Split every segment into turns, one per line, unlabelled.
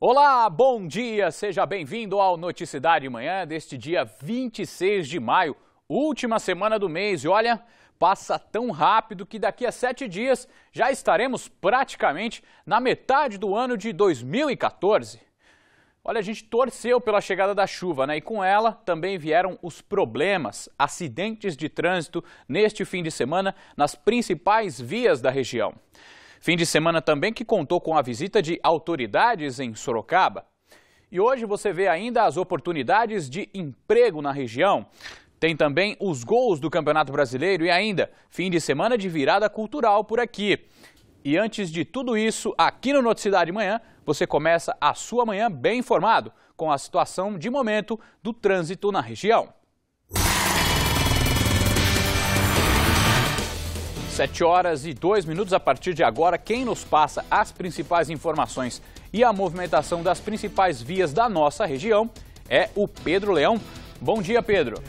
Olá, bom dia, seja bem-vindo ao Noticidade Manhã deste dia 26 de maio, última semana do mês. E olha, passa tão rápido que daqui a 7 dias já estaremos praticamente na metade do ano de 2014. Olha, a gente torceu pela chegada da chuva, né? E com ela também vieram os problemas, acidentes de trânsito neste fim de semana nas principais vias da região. Fim de semana também que contou com a visita de autoridades em Sorocaba. E hoje você vê ainda as oportunidades de emprego na região. Tem também os gols do Campeonato Brasileiro e ainda fim de semana de virada cultural por aqui. E antes de tudo isso, aqui no Noticidade Manhã, você começa a sua manhã bem informado com a situação de momento do trânsito na região. 7h02 a partir de agora, quem nos passa as principais informações e a movimentação das principais vias da nossa região é o Pedro Leão. Bom dia, Pedro.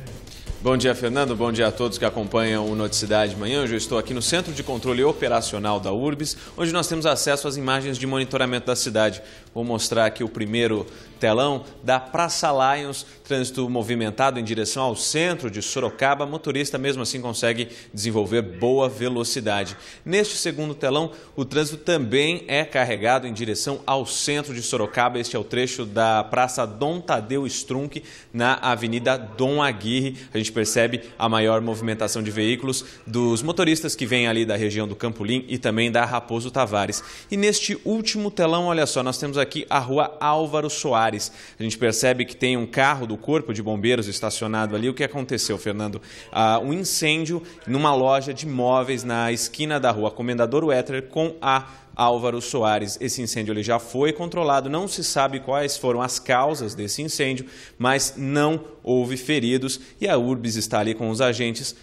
Bom dia, Fernando. Bom dia a todos que acompanham o Noticidade Manhã. Hoje eu estou aqui no Centro de Controle Operacional da URBS, onde nós temos acesso às imagens de monitoramento da cidade. Vou mostrar aqui o primeiro telão da Praça Lions, trânsito movimentado em direção ao centro de Sorocaba. Motorista mesmo assim consegue desenvolver boa velocidade. Neste segundo telão, o trânsito também é carregado em direção ao centro de Sorocaba. Este é o trecho da Praça Dom Tadeu Strunk, na Avenida Dom Aguirre. A gente percebe a maior movimentação de veículos dos motoristas que vêm ali da região do Campolim e também da Raposo Tavares. E neste último telão, olha só, nós temos aqui a Rua Álvaro Soares. A gente percebe que tem um carro do Corpo de Bombeiros estacionado ali. O que aconteceu, Fernando? Um incêndio numa loja de móveis na esquina da Rua Comendador Wetter com a Álvaro Soares. Esse incêndio ele já foi controlado, não se sabe quais foram as causas desse incêndio, mas não houve feridos e a URBS está ali com os agentes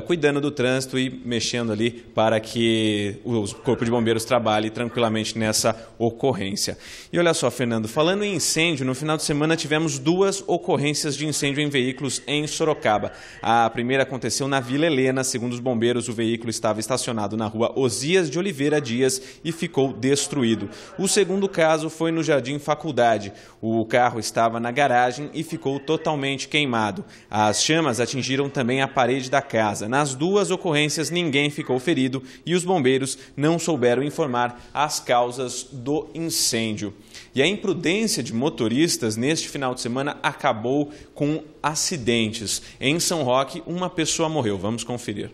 cuidando do trânsito e mexendo ali para que o Corpo de Bombeiros trabalhe tranquilamente nessa ocorrência. E olha só, Fernando, falando em incêndio, no final de semana tivemos 2 ocorrências de incêndio em veículos em Sorocaba. A primeira aconteceu na Vila Helena. Segundo os bombeiros, o veículo estava estacionado na Rua Osias de Oliveira Dias e ficou destruído. O segundo caso foi no Jardim Faculdade. O carro estava na garagem e ficou totalmente queimado. As chamas atingiram também a parede da casa. Nas 2 ocorrências, ninguém ficou ferido e os bombeiros não souberam informar as causas do incêndio. E a imprudência de motoristas neste final de semana acabou com acidentes. Em São Roque, uma pessoa morreu. Vamos conferir.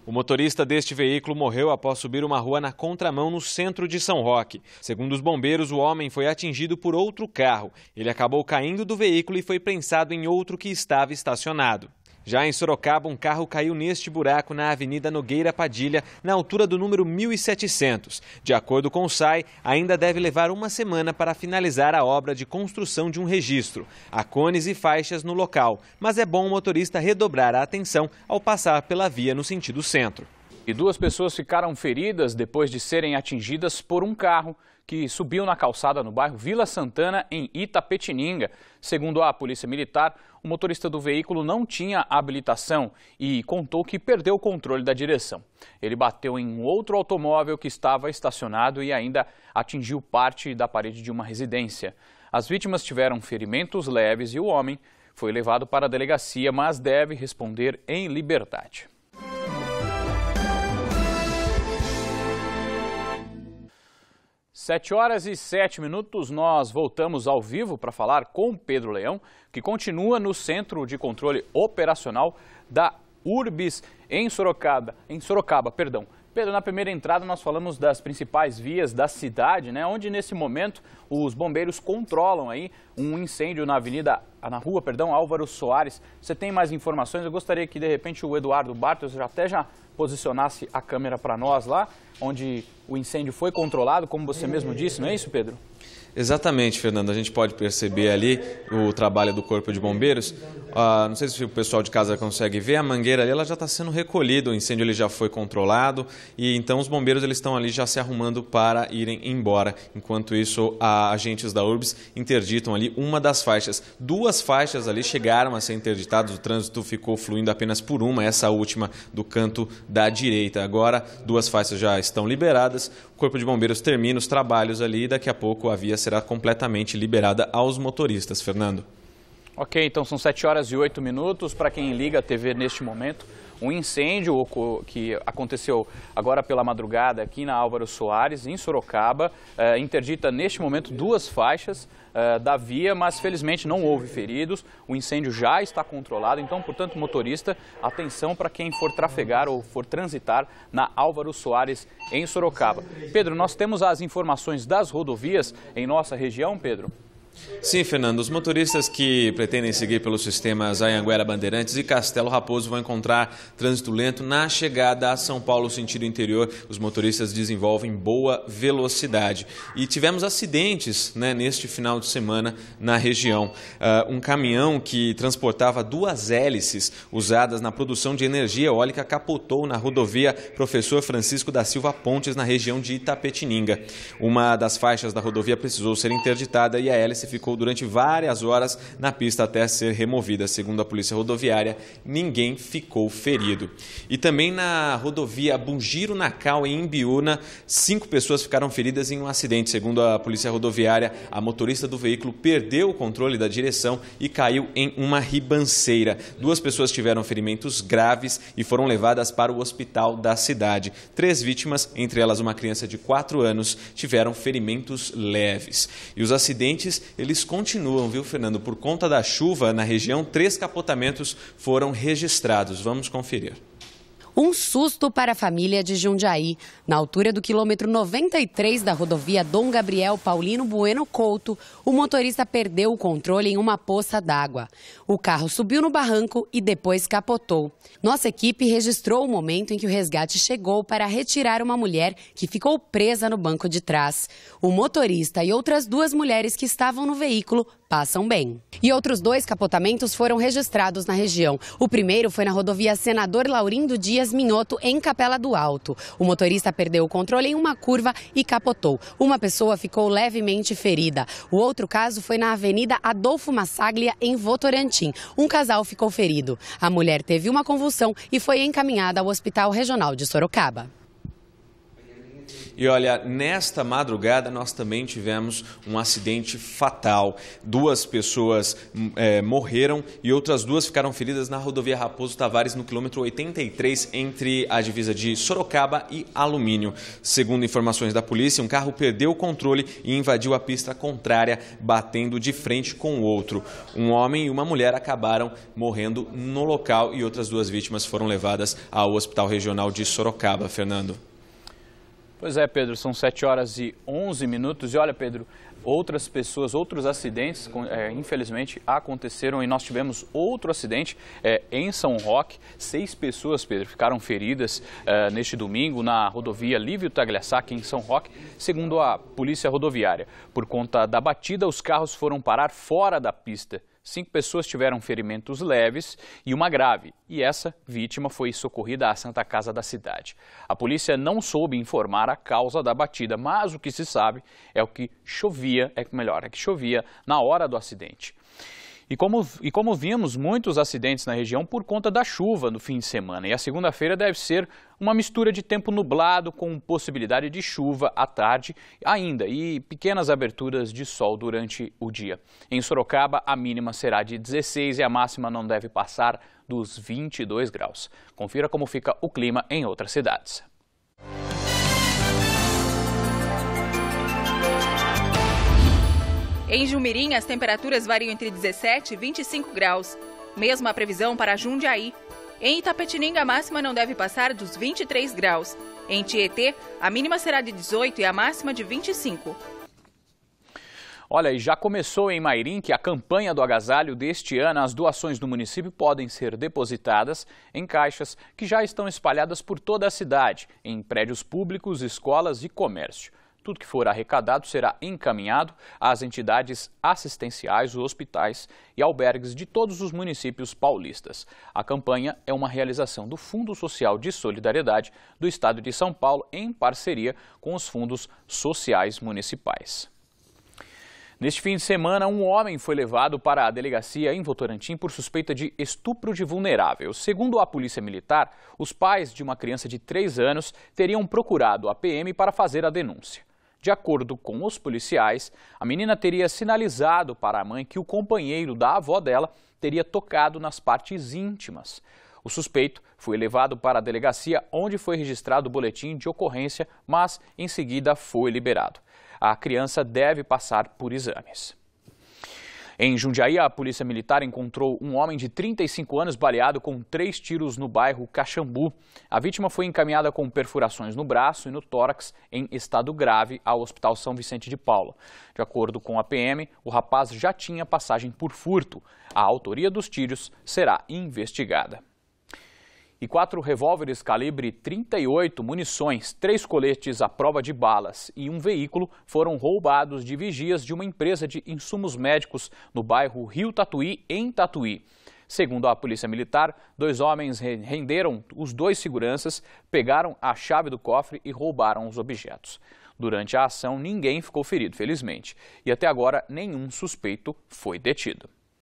O motorista deste veículo morreu após subir uma rua na contramão no centro de São Roque. Segundo os bombeiros, o homem foi atingido por outro carro. Ele acabou caindo do veículo e foi prensado em outro que estava estacionado. Já em Sorocaba, um carro caiu neste buraco na Avenida Nogueira Padilha, na altura do número 1700. De acordo com o SAI, ainda deve levar uma semana para finalizar a obra de construção de um registro. Há cones e faixas no local, mas é bom o motorista redobrar a atenção ao passar pela via no sentido centro.
E 2 pessoas ficaram feridas depois de serem atingidas por um carro que subiu na calçada no bairro Vila Santana, em Itapetininga. Segundo a Polícia Militar, o motorista do veículo não tinha habilitação e contou que perdeu o controle da direção. Ele bateu em um outro automóvel que estava estacionado e ainda atingiu parte da parede de uma residência. As vítimas tiveram ferimentos leves e o homem foi levado para a delegacia, mas deve responder em liberdade. 7h07, nós voltamos ao vivo para falar com Pedro Leão, que continua no Centro de Controle Operacional da URBS em Sorocaba. Pedro, na primeira entrada nós falamos das principais vias da cidade, né? Onde nesse momento os bombeiros controlam aí um incêndio na rua Álvaro Soares. Você tem mais informações? Eu gostaria que de repente o Eduardo Bartos já posicionasse a câmera para nós lá, onde o incêndio foi controlado, como você mesmo disse, não é isso, Pedro?
Exatamente, Fernando. A gente pode perceber ali o trabalho do Corpo de Bombeiros. Não sei se o pessoal de casa consegue ver, a mangueira ali ela já está sendo recolhida, o incêndio ele já foi controlado e então os bombeiros eles estão ali já se arrumando para irem embora. Enquanto isso, agentes da URBS interditam ali uma das faixas. 2 faixas ali chegaram a ser interditadas, o trânsito ficou fluindo apenas por uma, essa última do canto da direita. Agora, 2 faixas já estão liberadas, o Corpo de Bombeiros termina os trabalhos ali e daqui a pouco a via será completamente liberada aos motoristas. Fernando.
Ok, então são 7h08 para quem liga a TV neste momento. Um incêndio que aconteceu agora pela madrugada aqui na Álvaro Soares, em Sorocaba, interdita neste momento 2 faixas da via, mas felizmente não houve feridos. O incêndio já está controlado, então, portanto, motorista, atenção para quem for trafegar ou for transitar na Álvaro Soares, em Sorocaba. Pedro, nós temos as informações das rodovias em nossa região, Pedro?
Sim, Fernando. Os motoristas que pretendem seguir pelos sistemas Anhanguera, Bandeirantes e Castelo Raposo vão encontrar trânsito lento na chegada a São Paulo, sentido interior. Os motoristas desenvolvem boa velocidade. E tivemos acidentes, neste final de semana na região. Um caminhão que transportava 2 hélices usadas na produção de energia eólica capotou na rodovia Professor Francisco da Silva Pontes, na região de Itapetininga. Uma das faixas da rodovia precisou ser interditada e a hélice ficou durante várias horas na pista até ser removida. Segundo a Polícia Rodoviária, ninguém ficou ferido. E também na rodovia Bugiro-Nacal, em Imbiúna, 5 pessoas ficaram feridas em um acidente. Segundo a Polícia Rodoviária, a motorista do veículo perdeu o controle da direção e caiu em uma ribanceira. 2 pessoas tiveram ferimentos graves e foram levadas para o hospital da cidade. 3 vítimas, entre elas uma criança de 4 anos, tiveram ferimentos leves. E os acidentes, eles continuam, viu, Fernando? Por conta da chuva na região, 3 capotamentos foram registrados. Vamos conferir.
Um susto para a família de Jundiaí. Na altura do quilômetro 93 da rodovia Dom Gabriel Paulino Bueno Couto, o motorista perdeu o controle em uma poça d'água. O carro subiu no barranco e depois capotou. Nossa equipe registrou o momento em que o resgate chegou para retirar uma mulher que ficou presa no banco de trás. O motorista e outras 2 mulheres que estavam no veículo passam bem. E outros 2 capotamentos foram registrados na região. O primeiro foi na rodovia Senador Laurindo Dias Minhoto, em Capela do Alto. O motorista perdeu o controle em uma curva e capotou. Uma pessoa ficou levemente ferida. O outro caso foi na Avenida Adolfo Massaglia, em Votorantim. Um casal ficou ferido. A mulher teve uma convulsão e foi encaminhada ao Hospital Regional de Sorocaba.
E olha, nesta madrugada nós também tivemos um acidente fatal. 2 pessoas morreram e outras 2 ficaram feridas na rodovia Raposo Tavares, no quilômetro 83, entre a divisa de Sorocaba e Alumínio. Segundo informações da polícia, um carro perdeu o controle e invadiu a pista contrária, batendo de frente com o outro. Um homem e uma mulher acabaram morrendo no local e outras 2 vítimas foram levadas ao Hospital Regional de Sorocaba. Fernando.
Pois é, Pedro, são 7h11 e olha, Pedro, outros acidentes, infelizmente, aconteceram e nós tivemos outro acidente em São Roque. 6 pessoas, Pedro, ficaram feridas neste domingo na rodovia Lívio Tagliassacchi, em São Roque, segundo a Polícia Rodoviária. Por conta da batida, os carros foram parar fora da pista. 5 pessoas tiveram ferimentos leves e uma grave, e essa vítima foi socorrida à Santa Casa da cidade. A polícia não soube informar a causa da batida, mas o que se sabe é que chovia na hora do acidente. E como vimos muitos acidentes na região por conta da chuva no fim de semana. E a segunda-feira deve ser uma mistura de tempo nublado com possibilidade de chuva à tarde ainda e pequenas aberturas de sol durante o dia. Em Sorocaba, a mínima será de 16 e a máxima não deve passar dos 22 graus. Confira como fica o clima em outras cidades.
Em Jumirim, as temperaturas variam entre 17 e 25 graus. Mesma previsão para Jundiaí. Em Itapetininga, a máxima não deve passar dos 23 graus. Em Tietê, a mínima será de 18 e a máxima de 25.
Olha, e já começou em Mairim que a campanha do agasalho deste ano, as doações do município podem ser depositadas em caixas que já estão espalhadas por toda a cidade, em prédios públicos, escolas e comércio. Tudo que for arrecadado será encaminhado às entidades assistenciais, hospitais e albergues de todos os municípios paulistas. A campanha é uma realização do Fundo Social de Solidariedade do Estado de São Paulo em parceria com os fundos sociais municipais. Neste fim de semana, um homem foi levado para a delegacia em Votorantim por suspeita de estupro de vulnerável. Segundo a Polícia Militar, os pais de uma criança de 3 anos teriam procurado a PM para fazer a denúncia. De acordo com os policiais, a menina teria sinalizado para a mãe que o companheiro da avó dela teria tocado nas partes íntimas. O suspeito foi levado para a delegacia, onde foi registrado o boletim de ocorrência, mas em seguida foi liberado. A criança deve passar por exames. Em Jundiaí, a Polícia Militar encontrou um homem de 35 anos baleado com 3 tiros no bairro Caxambu. A vítima foi encaminhada com perfurações no braço e no tórax em estado grave ao Hospital São Vicente de Paula. De acordo com a PM, o rapaz já tinha passagem por furto. A autoria dos tiros será investigada. E 4 revólveres calibre 38, munições, 3 coletes à prova de balas e um veículo foram roubados de vigias de uma empresa de insumos médicos no bairro Rio Tatuí, em Tatuí. Segundo a Polícia Militar, 2 homens renderam os 2 seguranças, pegaram a chave do cofre e roubaram os objetos. Durante a ação, ninguém ficou ferido, felizmente. E até agora, nenhum suspeito foi detido.